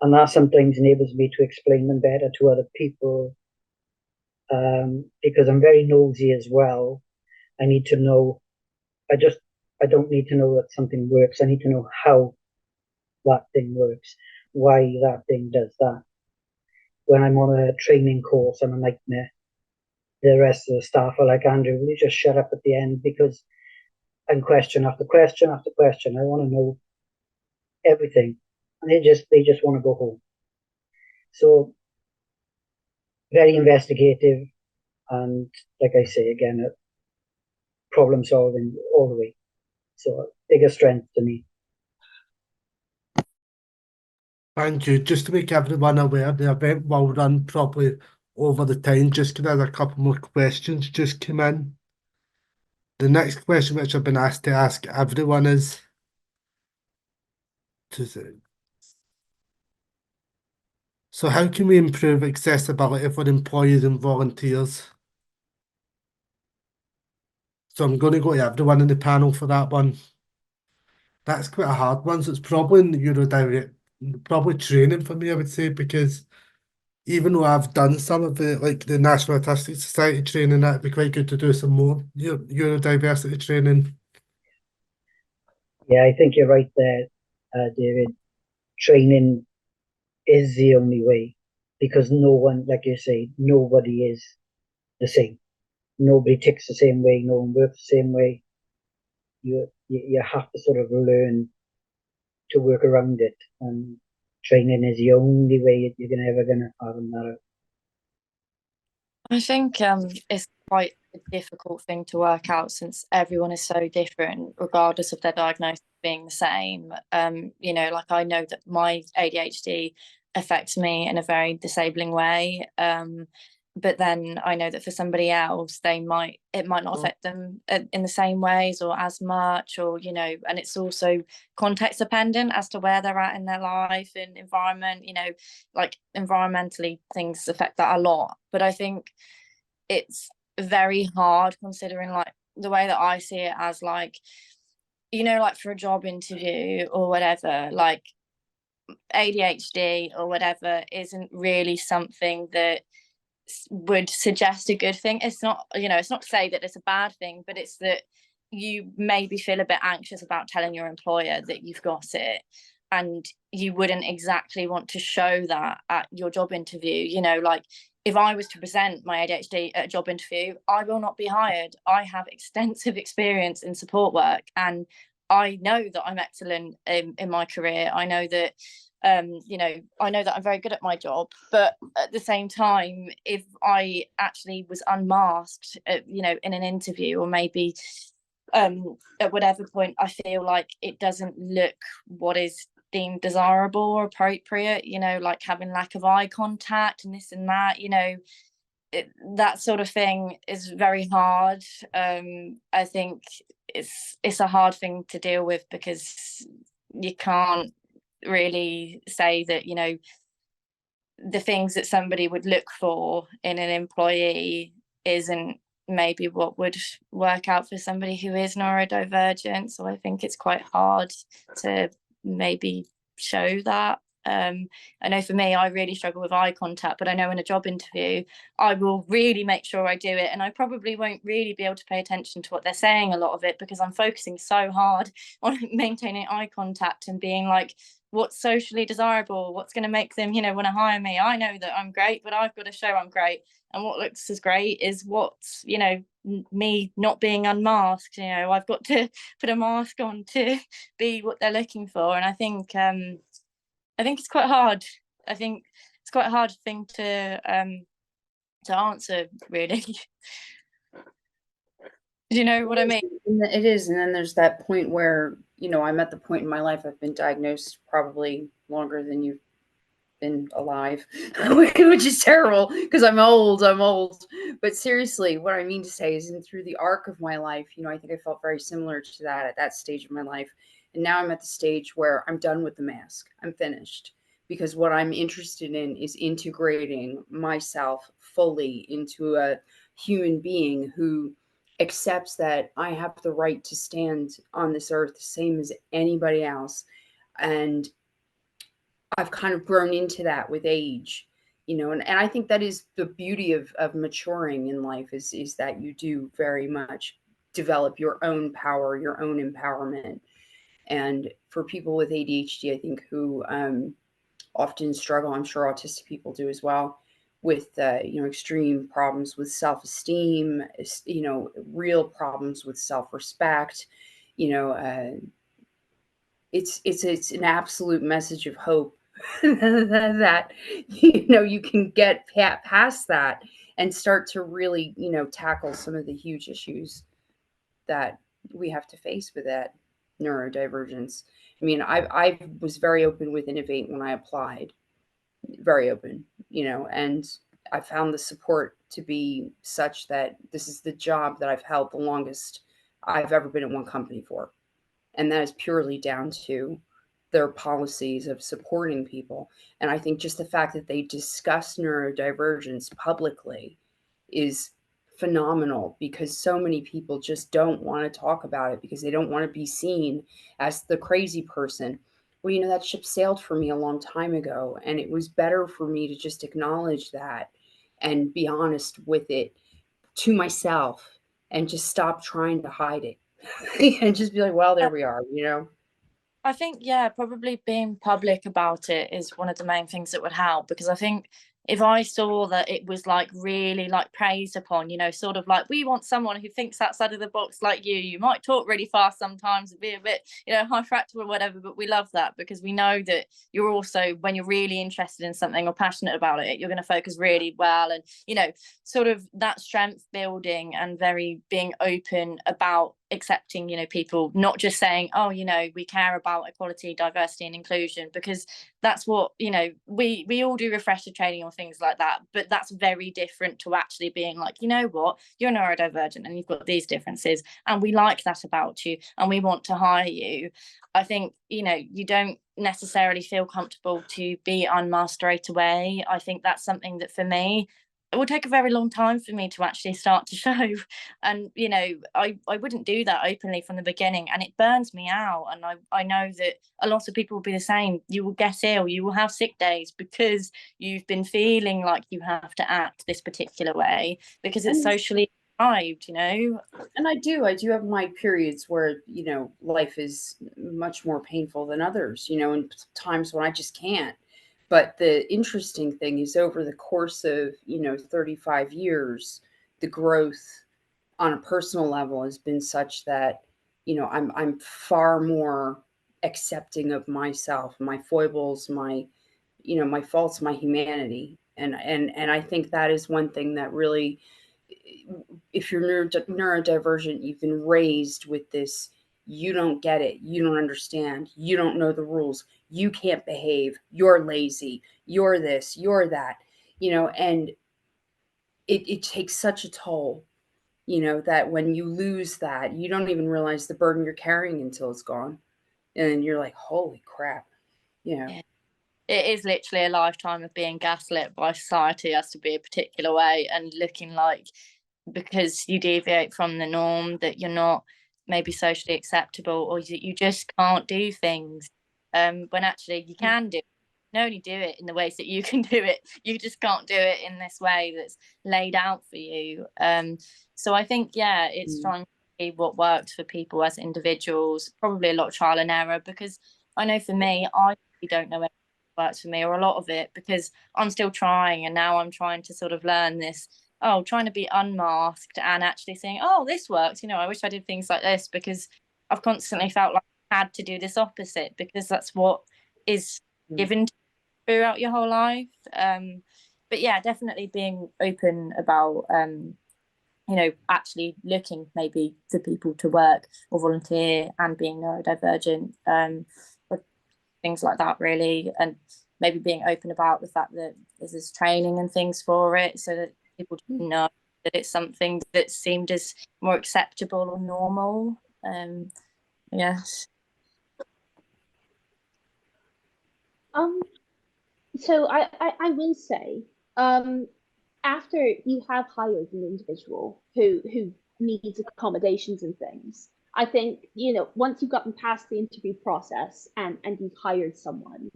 And that sometimes enables me to explain them better to other people, because I'm very nosy as well. I need to know, I don't need to know that something works. I need to know how that thing works, why that thing does that. When I'm on a training course, I'm a nightmare. The rest of the staff are like, Andrew, will you just shut up at the end? Because I'm question after question after question. I want to know everything. And they just want to go home. So very investigative, and like I say again, problem solving all the way. So bigger strength to me. Thank you. Just to make everyone aware, the event will run probably over the time, just because there's a couple more questions just come in. The next question which I've been asked to ask everyone is, so how can we improve accessibility for employees and volunteers? So I'm going to go to everyone in the panel for that one. That's quite a hard one. So it's probably in the probably training for me, I would say, because even though I've done some of the, like the National Autistic Society training, that'd be quite good to do some more neurodiversity training. Yeah, I think you're right there, David. Training is the only way, because no one, like you say, nobody is the same. Nobody ticks the same way. No one works the same way. You have to sort of learn to work around it, and training is the only way you're ever gonna harm that out. I think it's quite a difficult thing to work out, since everyone is so different, regardless of their diagnosis being the same. You know, like I know that my ADHD affects me in a very disabling way. But then I know that for somebody else, it might not affect them in the same ways or as much, or, you know, and it's also context dependent as to where they're at in their life and environment, you know, like environmentally things affect that a lot. But I think it's very hard, considering like the way that I see it as, like, you know, like for a job interview or whatever, like ADHD or whatever isn't really something that would suggest a good thing. It's not, you know, it's not to say that it's a bad thing, but it's that you maybe feel a bit anxious about telling your employer that you've got it, and you wouldn't exactly want to show that at your job interview. You know, like if I was to present my ADHD at a job interview, I will not be hired. I have extensive experience in support work, and I know that I'm excellent in my career. I know that you know, I know that I'm very good at my job, but at the same time, if I actually was unmasked, you know, in an interview, or maybe at whatever point I feel like it doesn't look what is deemed desirable or appropriate, you know, like having lack of eye contact and this and that, you know, that sort of thing is very hard. I think it's a hard thing to deal with, because you can't really say that, you know, the things that somebody would look for in an employee isn't maybe what would work out for somebody who is neurodivergent. So I think it's quite hard to maybe show that. I know for me, I really struggle with eye contact, but I know in a job interview, I will really make sure I do it. And I probably won't really be able to pay attention to what they're saying a lot of it, because I'm focusing so hard on maintaining eye contact and being like, what's socially desirable, what's going to make them, you know, want to hire me. I know that I'm great, but I've got to show I'm great. And what looks as great is what's, you know, me not being unmasked. You know, I've got to put a mask on to be what they're looking for, and I think it's quite hard. I think it's quite a hard thing to answer, really. Do you know what I mean? It is, and then there's that point where, you know, I'm at the point in my life, I've been diagnosed probably longer than you've been alive, which is terrible because I'm old. But seriously, what I mean to say is, through the arc of my life, you know, I think I felt very similar to that at that stage of my life. And now I'm at the stage where I'm done with the mask. I'm finished, because what I'm interested in is integrating myself fully into a human being who accepts that I have the right to stand on this earth the same as anybody else. And I've kind of grown into that with age, you know, and I think that is the beauty of maturing in life, is that you do very much develop your own power, your own empowerment. And for people with ADHD, I think, who often struggle, I'm sure autistic people do as well, with you know, extreme problems with self-esteem, you know, real problems with self-respect, you know, it's an absolute message of hope that, you know, you can get past that and start to really, you know, tackle some of the huge issues that we have to face with that neurodivergence. I mean, I was very open with Innovate when I applied, very open, you know, and I found the support to be such that this is the job that I've held the longest I've ever been in one company for. And that is purely down to their policies of supporting people. And I think just the fact that they discuss neurodivergence publicly is phenomenal, because so many people just don't want to talk about it because they don't want to be seen as the crazy person. Well, you know, that ship sailed for me a long time ago, and it was better for me to just acknowledge that and be honest with it to myself and just stop trying to hide it. And just be like, well, there we are, you know? I think, yeah, probably being public about it is one of the main things that would help, because I think if I saw that it was like really like praised upon, you know, sort of like, we want someone who thinks outside of the box like you might talk really fast sometimes and be a bit, you know, hyperactive or whatever, but we love that because we know that you're also, when you're really interested in something or passionate about it, you're going to focus really well. And, you know, sort of that strength building and very being open about accepting, you know, people, not just saying, oh, you know, we care about equality, diversity and inclusion, because that's what, you know, we all do refresher training or things like that, but that's very different to actually being like, you know what, you're neurodivergent and you've got these differences and we like that about you and we want to hire you. I think, you know, you don't necessarily feel comfortable to be unmasked straight away. I think that's something that for me, it will take a very long time for me to actually start to show. And, you know, I wouldn't do that openly from the beginning, and it burns me out. And I know that a lot of people will be the same. You will get ill, you will have sick days because you've been feeling like you have to act this particular way because it's socially described, you know. And I do have my periods where, you know, life is much more painful than others, you know, and times when I just can't. But the interesting thing is, over the course of, you know, 35 years, the growth on a personal level has been such that, you know, I'm far more accepting of myself, my foibles, my, you know, my faults, my humanity. And I think that is one thing that really, if you're neurodivergent, you've been raised with this, you don't get it, you don't understand, you don't know the rules, you can't behave, you're lazy, you're this, you're that, you know, and it takes such a toll, you know, that when you lose that, you don't even realize the burden you're carrying until it's gone. And you're like, holy crap, you know. Yeah. It is literally a lifetime of being gaslit by society as to be a particular way and looking like, because you deviate from the norm, that you're not maybe socially acceptable, or you just can't do things, when actually you can do it. You can only do it in the ways that you can do it. You just can't do it in this way that's laid out for you. So I think, yeah, it's trying to see what works for people as individuals, probably a lot of trial and error, because I know for me, I don't know works for me, or a lot of it, because I'm still trying, and now I'm trying to sort of learn this oh, trying to be unmasked and actually saying, oh, this works, you know, I wish I did things like this, because I've constantly felt like I had to do this opposite, because that's what is given to you throughout your whole life. But yeah, definitely being open about you know, actually looking maybe for people to work or volunteer and being neurodivergent, or things like that, really. And maybe being open about the fact that there's training and things for it, so that people know that it's something that seemed as more acceptable or normal. Yes. So I will say, after you have hired an individual who needs accommodations and things, I think, you know, once you've gotten past the interview process and you've hired someone,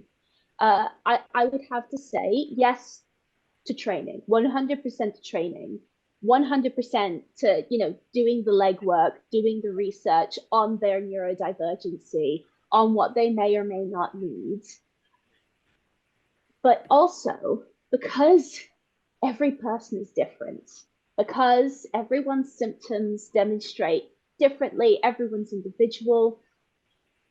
I would have to say yes to training, 100% to training, 100% to, you know, doing the legwork, doing the research on their neurodivergency, on what they may or may not need. But also, because every person is different, because everyone's symptoms demonstrate differently, everyone's individual,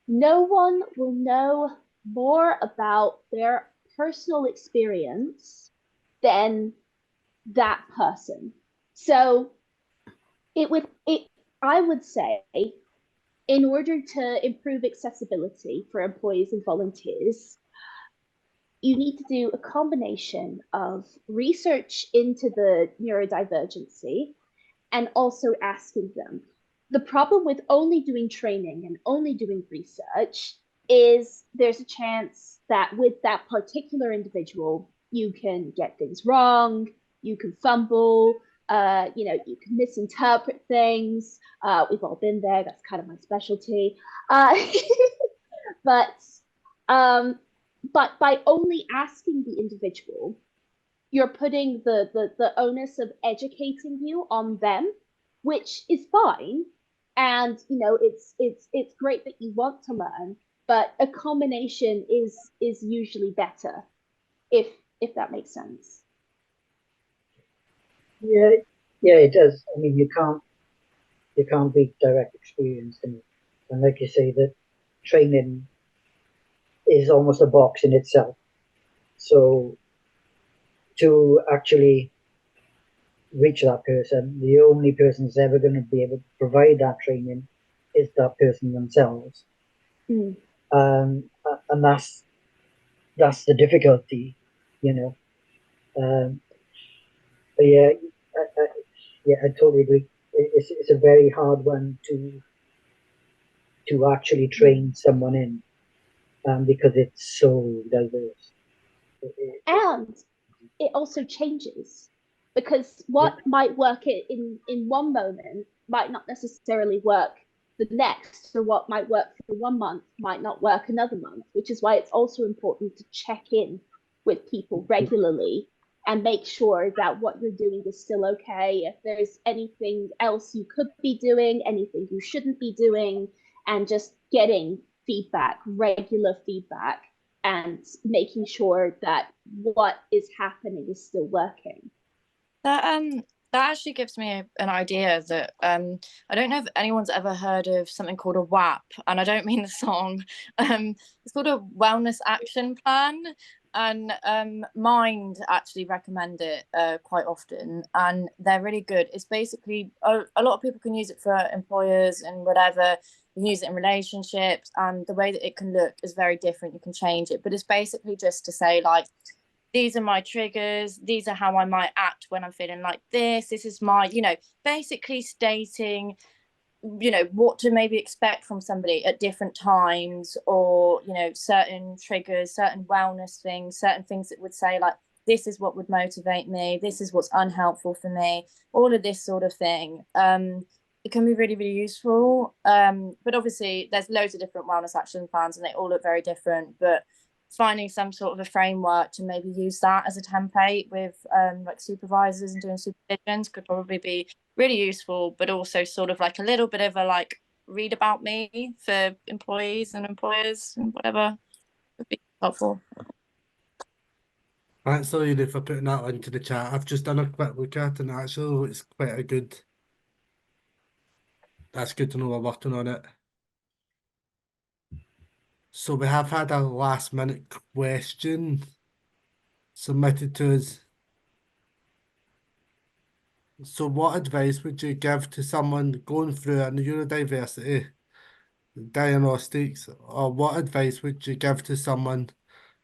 no one will know more about their personal experience than that person. So I would say, in order to improve accessibility for employees and volunteers, you need to do a combination of research into the neurodivergency and also asking them. The problem with only doing training and only doing research is there's a chance that with that particular individual, you can get things wrong, you can fumble, you know, you can misinterpret things. We've all been there. That's kind of my specialty. But by only asking the individual, you're putting the onus of educating you on them, which is fine. And, you know, it's great that you want to learn, but a combination is usually better, if that makes sense. Yeah, it does. I mean, you can't beat direct experience, and like you say, that training is almost a box in itself. So to actually reach that person, the only person who's ever going to be able to provide that training is that person themselves. And that's the difficulty, you know. But yeah, I totally agree. It's a very hard one to actually train someone in, because it's so diverse. And it also changes, because what might work in one moment might not necessarily work the next, or what might work for 1 month might not work another month, which is why it's also important to check in with people regularly and make sure that what you're doing is still okay. If there's anything else you could be doing, anything you shouldn't be doing, and just getting feedback, regular feedback, and making sure that what is happening is still working. That actually gives me an idea that I don't know if anyone's ever heard of something called a WAP, and I don't mean the song. It's called a Wellness Action Plan, and Mind actually recommend it quite often, and they're really good. It's basically a lot of people can use it for employers and whatever. You can use it in relationships, and the way that it can look is very different. You can change it, but it's basically just to say, like, these are my triggers, these are how I might act when I'm feeling like this is my, you know, basically stating, you know, what to maybe expect from somebody at different times, or, you know, certain triggers, certain wellness things, certain things that would say, like, this is what would motivate me, this is what's unhelpful for me, all of this sort of thing. It can be really, really useful. But obviously there's loads of different wellness action plans and they all look very different, but finding some sort of a framework to maybe use that as a template with like supervisors and doing supervisions could probably be really useful, but also sort of like a little bit of a like read about me for employees and employers and whatever would be helpful. Thanks, Lily, for putting that into the chat. I've just done a quick look at it, and actually it's quite a good. That's good to know we're working on it. So we have had a last minute question submitted to us. So what advice would you give to someone going through a neurodiversity diagnostics, or what advice would you give to someone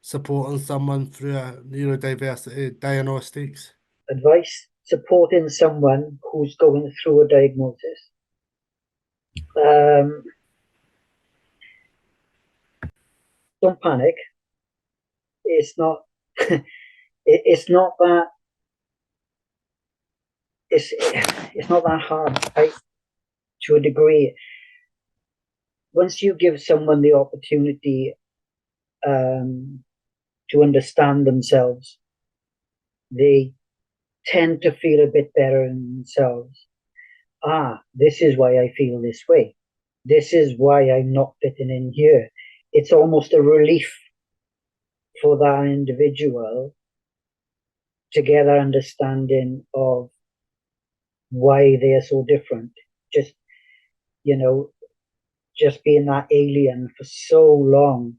supporting someone through a neurodiversity diagnostics? Advice supporting someone who's going through a diagnosis. Don't panic. It's not. It's not that. It's not that hard. To a degree, once you give someone the opportunity to understand themselves, they tend to feel a bit better in themselves. This is why I feel this way. This is why I'm not fitting in here. It's almost a relief for that individual to get an understanding of why they are so different. Just, just being that alien for so long,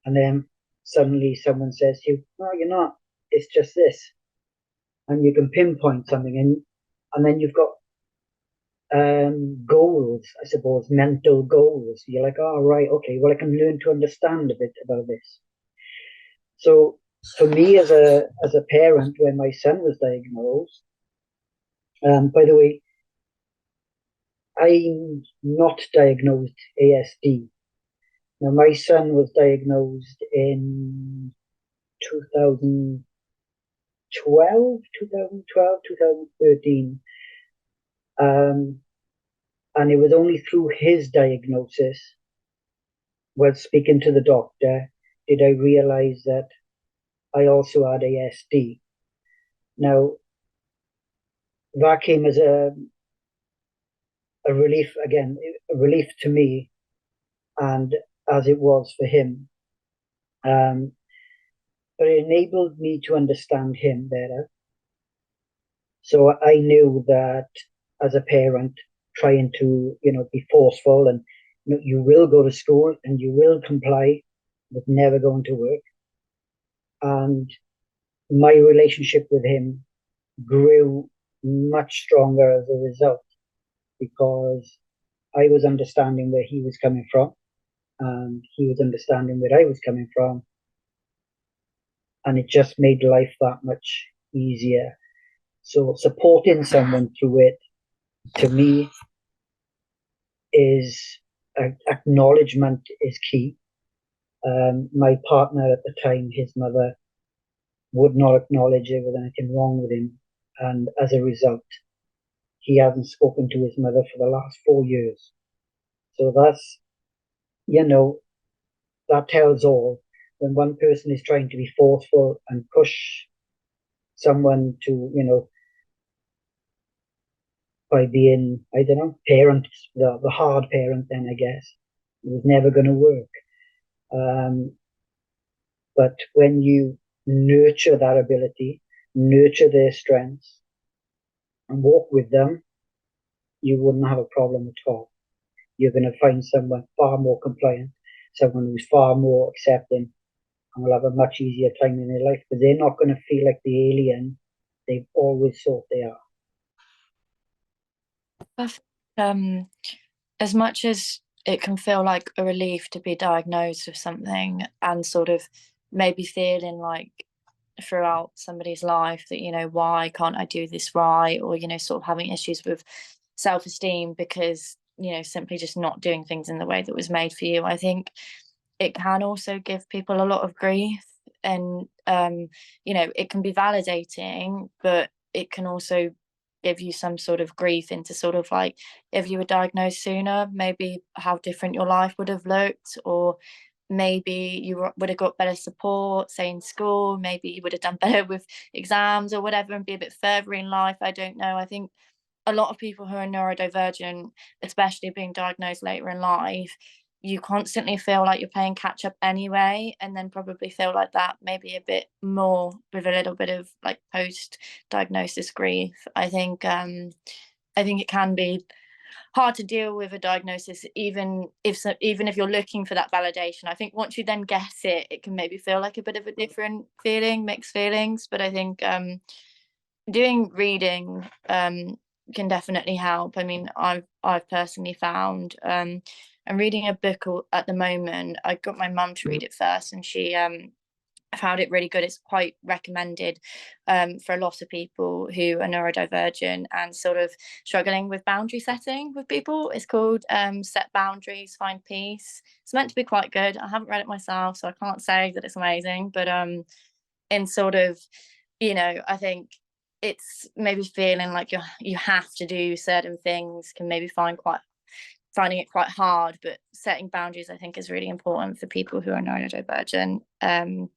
and then suddenly someone says to you, no, you're not. It's just this. And you can pinpoint something, and then you've got goals, I suppose, mental goals. You're like, oh, right, okay, well, I can learn to understand a bit about this. So for me as a parent, when my son was diagnosed, by the way, I'm not diagnosed ASD. Now, my son was diagnosed in 2013. And it was only through his diagnosis, while speaking to the doctor, did I realize that I also had ASD. Now, that came as a relief, again, a relief to me, and as it was for him. But it enabled me to understand him better. So I knew that as a parent, trying to, be forceful and you will go to school and you will comply with never going to work. And my relationship with him grew much stronger as a result, because I was understanding where he was coming from, and he was understanding where I was coming from. And it just made life that much easier. So supporting someone through it, to me, is acknowledgement is key. My partner at the time, his mother, would not acknowledge there was anything wrong with him. And as a result, he hasn't spoken to his mother for the last 4 years. So that's, that tells all. When one person is trying to be forceful and push someone to, by being, I don't know, parent, the hard parent, then I guess, it was never going to work. But when you nurture that ability, nurture their strengths, and walk with them, you wouldn't have a problem at all. You're going to find someone far more compliant, someone who's far more accepting, and will have a much easier time in their life, because they're not going to feel like the alien they've always thought they are. As much as it can feel like a relief to be diagnosed with something, and sort of maybe feeling like throughout somebody's life that, why can't I do this right, or, sort of having issues with self-esteem because, simply just not doing things in the way that was made for you, I think it can also give people a lot of grief. And it can be validating, but it can also give you some sort of grief into sort of like, if you were diagnosed sooner, maybe how different your life would have looked, or maybe you would have got better support, say in school, maybe you would have done better with exams or whatever, and be a bit further in life. I don't know. I think a lot of people who are neurodivergent, especially being diagnosed later in life, you constantly feel like you're playing catch up anyway, and then probably feel like that maybe a bit more with a little bit of like post diagnosis grief. I think it can be hard to deal with a diagnosis, even if you're looking for that validation. I think once you then get it, it can maybe feel like a bit of a different feeling, mixed feelings. But I think doing reading can definitely help. I mean, I've personally found I'm reading a book at the moment. I got my mum to read it first, and she found it really good. It's quite recommended for a lot of people who are neurodivergent and sort of struggling with boundary setting with people. It's called Set Boundaries, Find Peace. It's meant to be quite good. I haven't read it myself, so I can't say that it's amazing, but in sort of, I think it's maybe feeling like you have to do certain things can maybe finding it quite hard, but setting boundaries I think is really important for people who are neurodivergent. And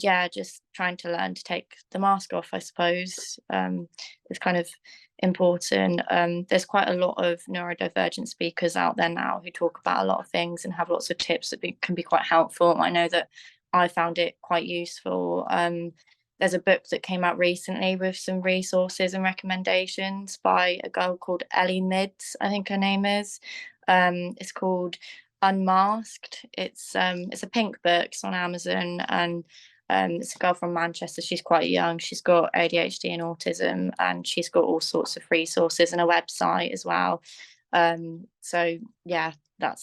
yeah, just trying to learn to take the mask off, I suppose, is kind of important. There's quite a lot of neurodivergent speakers out there now who talk about a lot of things and have lots of tips that can be quite helpful. I know that I found it quite useful. There's a book that came out recently with some resources and recommendations by a girl called Ellie Mids, I think her name is. It's called Unmasked. It's a pink book. It's on Amazon, and it's a girl from Manchester. She's quite young. She's got ADHD and autism, and she's got all sorts of resources and a website as well. So yeah, I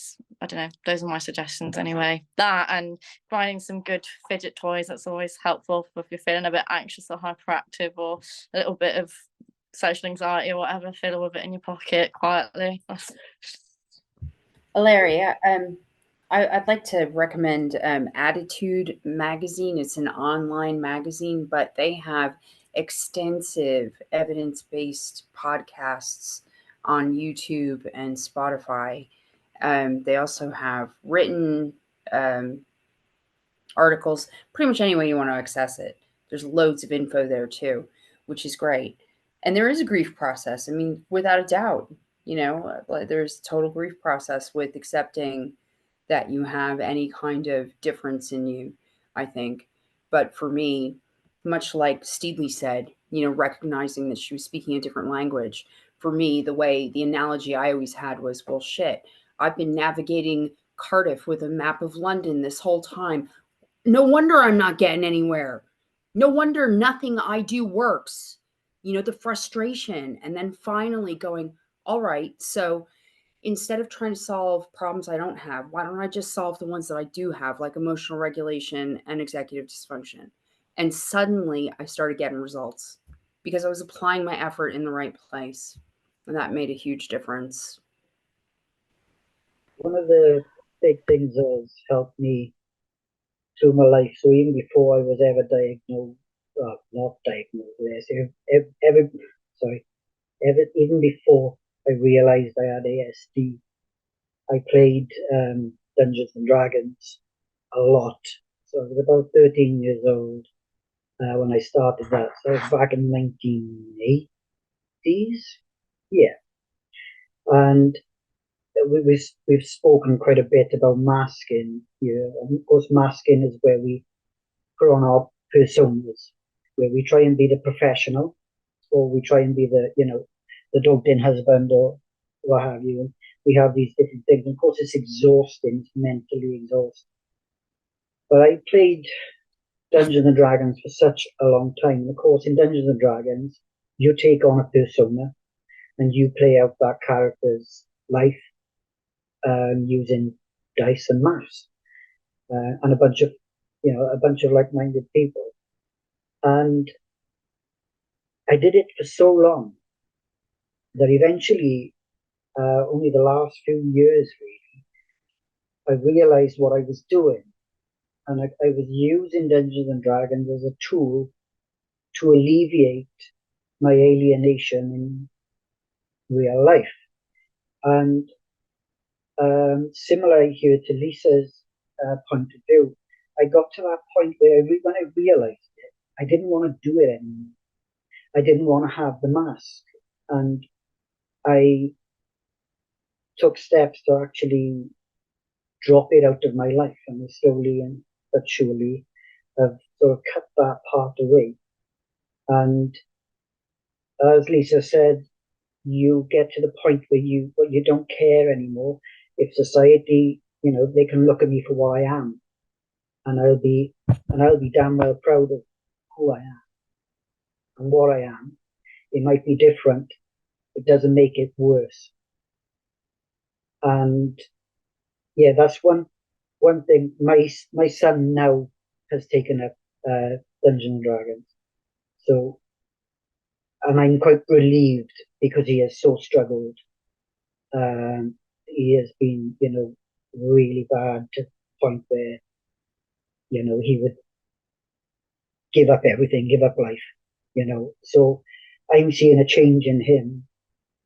don't know, those are my suggestions anyway. That and finding some good fidget toys, that's always helpful if you're feeling a bit anxious or hyperactive or a little bit of social anxiety or whatever. Fiddle with it in your pocket quietly. Larry, I'd like to recommend Attitude Magazine. It's an online magazine, but they have extensive evidence-based podcasts on YouTube and Spotify. They also have written articles, pretty much any way you want to access it. There's loads of info there too, which is great. And there is a grief process. I mean, without a doubt, there's a total grief process with accepting that you have any kind of difference in you, I think. But for me, much like Steedley said, recognizing that she was speaking a different language, for me, the analogy I always had was, well, shit, I've been navigating Cardiff with a map of London this whole time. No wonder I'm not getting anywhere. No wonder nothing I do works. The frustration. And then finally going, all right, so instead of trying to solve problems I don't have, why don't I just solve the ones that I do have, like emotional regulation and executive dysfunction? And suddenly I started getting results because I was applying my effort in the right place. And that made a huge difference. One of the big things that has helped me through my life, so even before I was ever diagnosed, not diagnosed, even before I realized I had ASD, I played Dungeons and Dragons a lot. So I was about 13 years old when I started that. So it was back in 1980s. Yeah. And we've spoken quite a bit about masking here. And of course, masking is where we put on our personas, where we try and be the professional, or we try and be the dogged-in husband or what have you. And we have these different things. And of course, it's exhausting, it's mentally exhausting. But I played Dungeons and Dragons for such a long time. And of course, in Dungeons and Dragons, you take on a persona and you play out that character's life using dice and maths and a bunch of like-minded people. And I did it for so long that eventually, only the last few years really, I realized what I was doing. And I was using Dungeons and Dragons as a tool to alleviate my alienation in real life. And similar here to Lisa's point of view, I got to that point where when I realized it, I didn't want to do it anymore. I didn't want to have the mask. And I took steps to actually drop it out of my life, and slowly and but surely have sort of cut that part away. And as Lisa said, you get to the point where you don't care anymore. If society, they can look at me for what I am, and I'll be damn well proud of who I am and what I am. It might be different. It doesn't make it worse. And yeah, that's one thing. My son now has taken up Dungeons and Dragons, so, and I'm quite relieved because he has so struggled. He has been, really bad to the point where, he would give up everything, give up life, So I'm seeing a change in him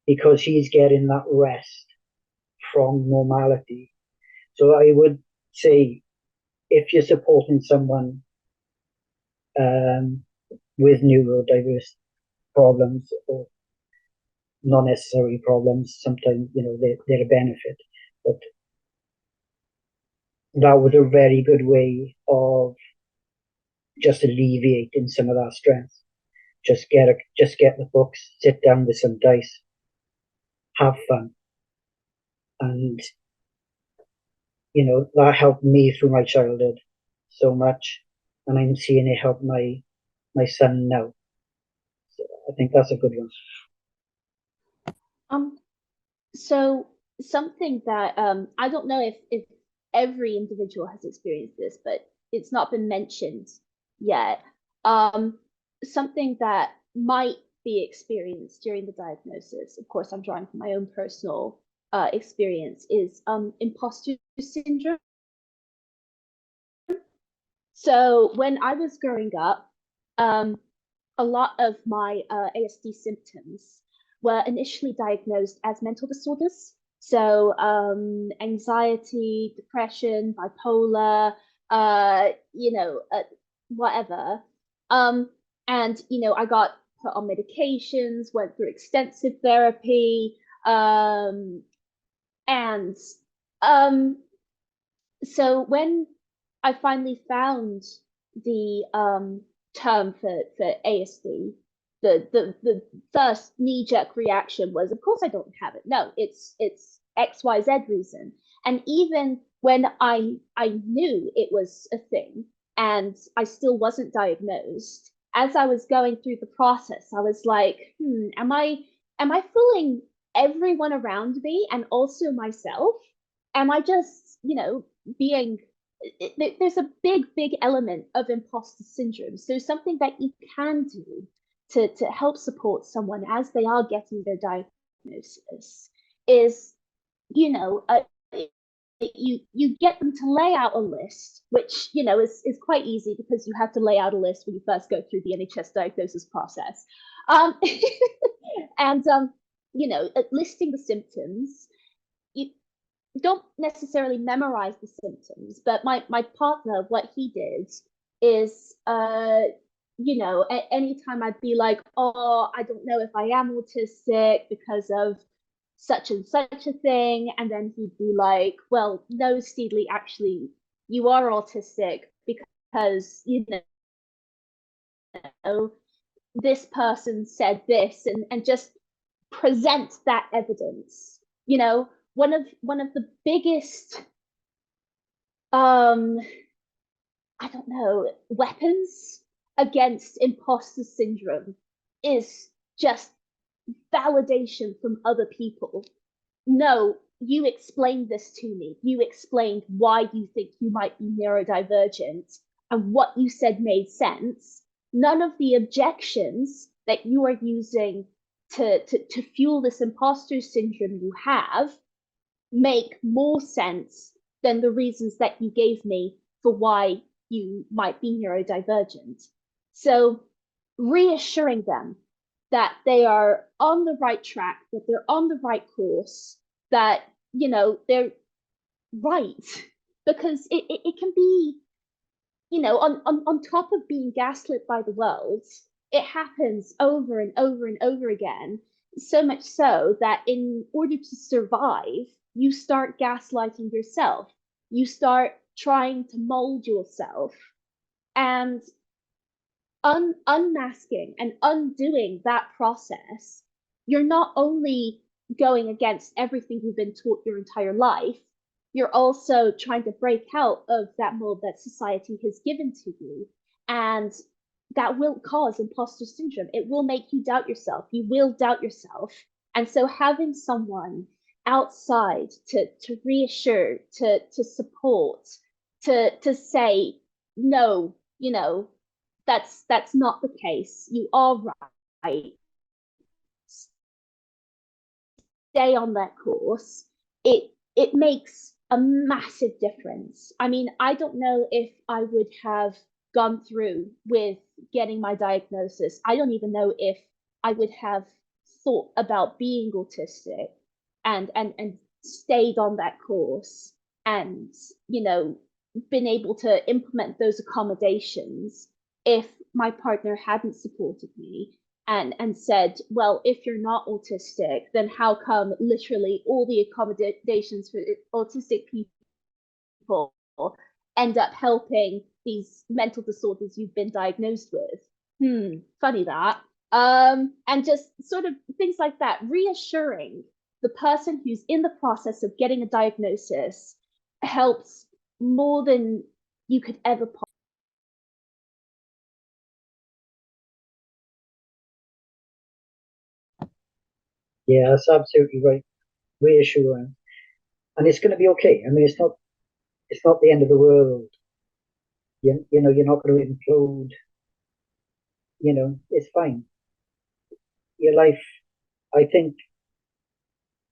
because he's getting that rest from normality. So I would say, if you're supporting someone with neurodiverse problems or not necessary problems, sometimes they're a benefit. But that was a very good way of just alleviating some of that stress. Just get the books, sit down with some dice, have fun, and that helped me through my childhood so much, and I'm seeing it help my son now. So I think that's a good one. So something that I don't know if every individual has experienced this, but it's not been mentioned yet. Something that might be experienced during the diagnosis, of course, I'm drawing from my own personal experience, is imposter syndrome. So when I was growing up, a lot of my ASD symptoms were initially diagnosed as mental disorders. So anxiety, depression, bipolar, whatever. And, I got put on medications, went through extensive therapy. So when I finally found the term for ASD, the first knee-jerk reaction was, of course I don't have it. No, it's XYZ reason. And even when I knew it was a thing and I still wasn't diagnosed, as I was going through the process, I was like, am I fooling everyone around me and also myself? Am I just, being there's a big element of imposter syndrome. So something that you can do to help support someone as they are getting their diagnosis is, you get them to lay out a list, which is quite easy because you have to lay out a list when you first go through the NHS diagnosis process, and listing the symptoms. You don't necessarily memorize the symptoms, but my partner, what he did is, anytime I'd be like, oh, I don't know if I am autistic because of such and such a thing, and then he'd be like, well, no, Steedley, actually, you are autistic because, this person said this, and just present that evidence. One of the biggest I don't know, weapons against imposter syndrome is just validation from other people. No, you explained this to me. You explained why you think you might be neurodivergent, and what you said made sense. None of the objections that you are using to fuel this imposter syndrome you have make more sense than the reasons that you gave me for why you might be neurodivergent. So reassuring them that they are on the right track, that they're on the right course, that, they're right. Because it can be, on top of being gaslit by the world, it happens over and over and over again. So much so that in order to survive, you start gaslighting yourself. you start trying to mold yourself, and unmasking and undoing that process, you're not only going against everything you've been taught your entire life, you're also trying to break out of that mold that society has given to you. And that will cause imposter syndrome. It will make you doubt yourself. You will doubt yourself. And so having someone outside to reassure, to support, to say, no, you know, that's not the case. You are right. Stay on that course. It makes a massive difference. I mean, I don't know if I would have gone through with getting my diagnosis. I don't even know if I would have thought about being autistic and stayed on that course and, you know, been able to implement those accommodations if my partner hadn't supported me and said, well, if you're not autistic, then how come literally all the accommodations for autistic people end up helping these mental disorders you've been diagnosed with? Funny that. And just sort of things like that, reassuring the person who's in the process of getting a diagnosis helps more than you could ever possibly. Yeah, that's absolutely right. Reassuring, and it's going to be okay. I mean, it's not the end of the world. You know, you're not going to implode. You know, it's fine. Your life, I think,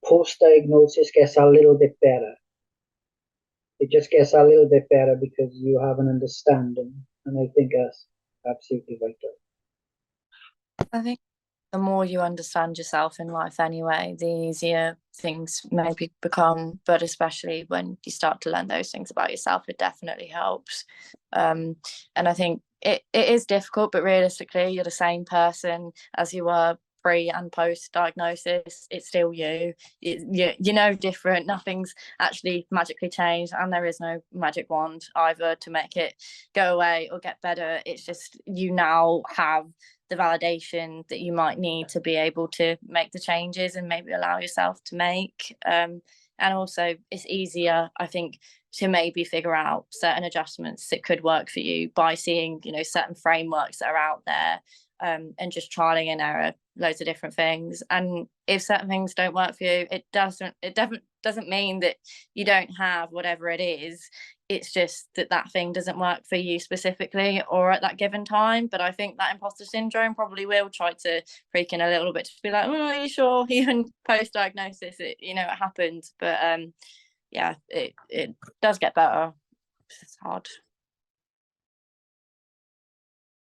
post-diagnosis gets a little bit better. It just gets a little bit better because you have an understanding, and I think that's absolutely vital. I think the more you understand yourself in life anyway, the easier things maybe become, but especially when you start to learn those things about yourself, it definitely helps. And I think it is difficult, but realistically, you're the same person as you were pre and post diagnosis. It's still you. You're no different. Nothing's actually magically changed, and there is no magic wand either to make it go away or get better. It's just you now have the validation that you might need to be able to make the changes and maybe allow yourself to make. And also it's easier, I think, to maybe figure out certain adjustments that could work for you by seeing, you know, certain frameworks that are out there, and just trialing and error loads of different things. And if certain things don't work for you, it doesn't mean that you don't have whatever it is. It's just that thing doesn't work for you specifically or at that given time. But I think that imposter syndrome probably will try to freak in a little bit to be like, oh, are you sure? Even post-diagnosis, it happens. But yeah, it does get better. It's hard.